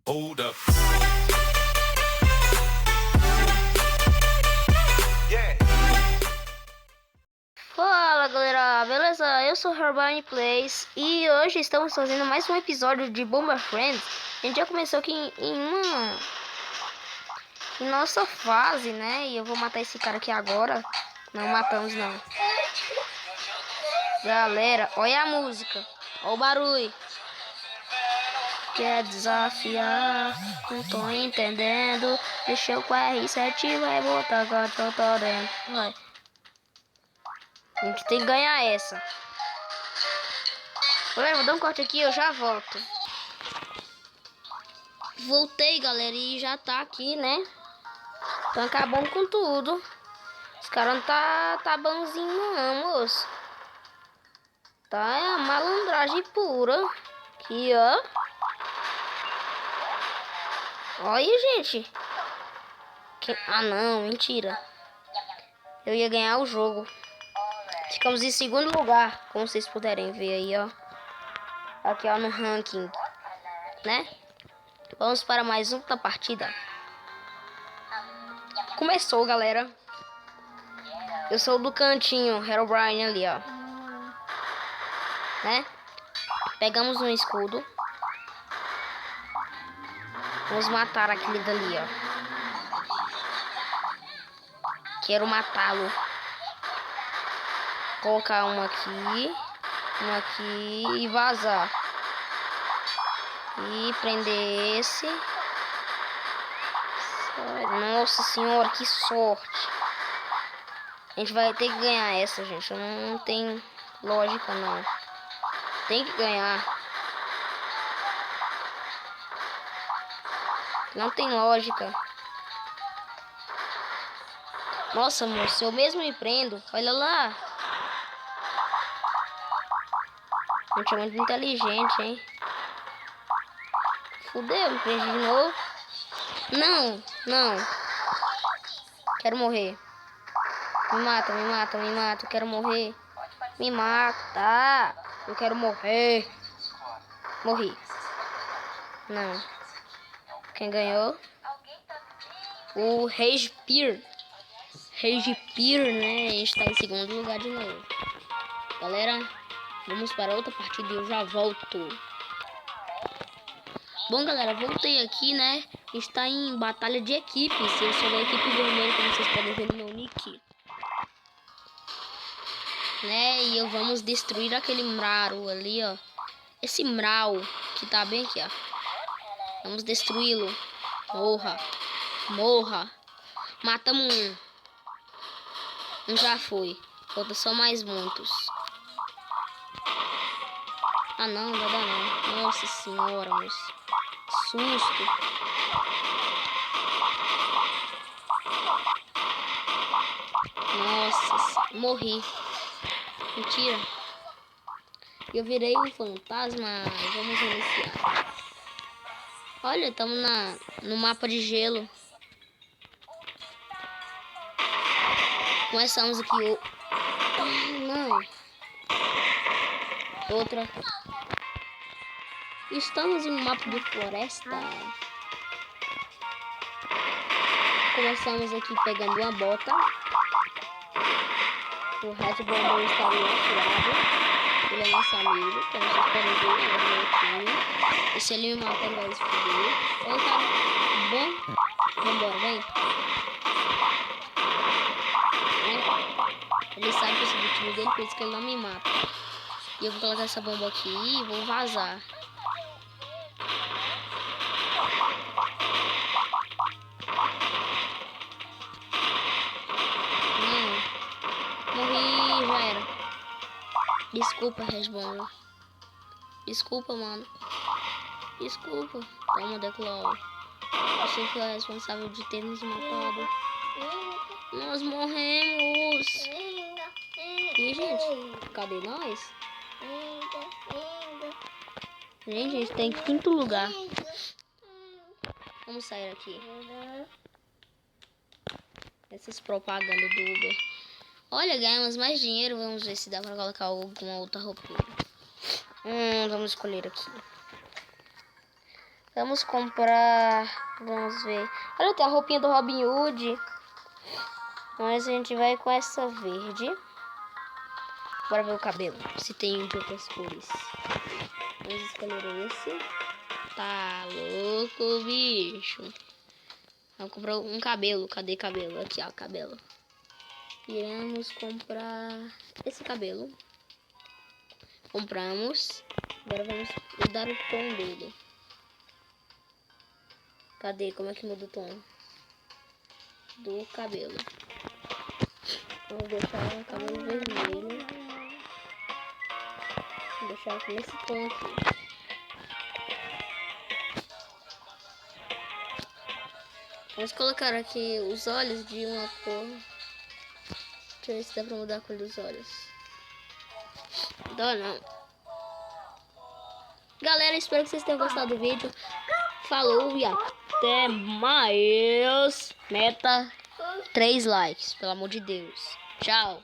Hold up. Fala galera, beleza? Eu sou Hermione Plays e hoje estamos fazendo mais um episódio de Bomber Friends. A gente já começou aqui em nossa fase, né? E eu vou matar esse cara aqui agora. Não matamos não. Galera, olha a música, olha o barulho. Quer desafiar? Não tô entendendo. Deixa eu com R7 vai botar gato dentro. Vai. A gente tem que ganhar essa. Galera, vou dar um corte aqui, eu já volto. Voltei, galera, e já tá aqui, né? Tá acabando com tudo. Os caras não tá bonzinho não, moço. Tá é a malandragem pura. Aqui, ó. Olha, gente. Ah, não, mentira. Eu ia ganhar o jogo. Ficamos em segundo lugar, como vocês puderem ver aí, ó. Aqui, ó, no ranking, né? Vamos para mais uma partida. Começou, galera. Eu sou do cantinho, Herobrine ali, ó. Né? Pegamos um escudo. Vamos matar aquele dali, ó. Quero matá-lo. Colocar um aqui e vazar. E prender esse. Nossa senhora, que sorte. A gente vai ter que ganhar essa, gente. Não tem lógica, não. Tem que ganhar. Não tem lógica. Nossa, moço, eu mesmo me prendo. Olha lá. A gente é muito inteligente, hein? Fudeu, me prendi de novo. Não, não. Quero morrer. Me mata, me mata, me mata. Eu quero morrer. Me mata. Eu quero morrer. Morri. Não. Quem ganhou? O Rage Peer. Rage Peer, né? A gente tá em segundo lugar de novo. Galera, vamos para outra partida e eu já volto. Bom, galera, voltei aqui, né? A gente tá em batalha de equipes. Eu sou da equipe vermelha, como vocês podem ver no meu nick. Né? E eu vamos destruir aquele Mraro ali, ó. Esse Mrau que tá bem aqui, ó. Vamos destruí-lo. Morra. Morra. Matamos um. Um já foi. Falta só mais muitos. Ah, não, não vai dar não. Nossa senhora, moço. Susto. Nossa, morri. Mentira. Eu virei um fantasma. Vamos iniciar. Olha, estamos no mapa de gelo. Começamos aqui o... Não. Outra. Estamos em um mapa de floresta. Começamos aqui pegando uma bota. O Red Bomber está do nosso lado. Ele é nosso amigo, como vocês podem ver, ele é meu time. E se ele me matar, ele vai se fuder. Ele tá bom. Vambora, vem. Ele sabe que eu sou do time dele, por isso que ele não me mata. E eu vou colocar essa bomba aqui e vou vazar. Morri, já era. Desculpa, Resbomber. Desculpa, mano. Desculpa. Toma, Declaw. Você foi a responsável de ter nos matado. Nós morremos. E, gente, cadê nós? Gente, a gente tá em quinto lugar. Vamos sair aqui. Essas propagandas do Uber. Olha, ganhamos mais dinheiro. Vamos ver se dá pra colocar alguma outra roupinha. Vamos escolher aqui. Vamos comprar... Vamos ver. Olha, tem a roupinha do Robin Hood. Mas a gente vai com essa verde. Bora ver o cabelo. Se tem de outras cores. Vamos escolher esse. Tá louco, bicho. Vamos comprar um cabelo. Cadê cabelo? Aqui, ó, cabelo. Iremos comprar esse cabelo. Compramos. Agora vamos mudar o tom dele. Cadê? Como é que muda o tom do cabelo? Vamos deixar o cabelo vermelho. Vou deixar com esse tom aqui. Vamos colocar aqui os olhos de uma cor. Deixa eu ver se dá pra mudar a cor dos olhos. Não. Galera, espero que vocês tenham gostado do vídeo. Falou e até mais. Meta 3 likes, pelo amor de Deus. Tchau.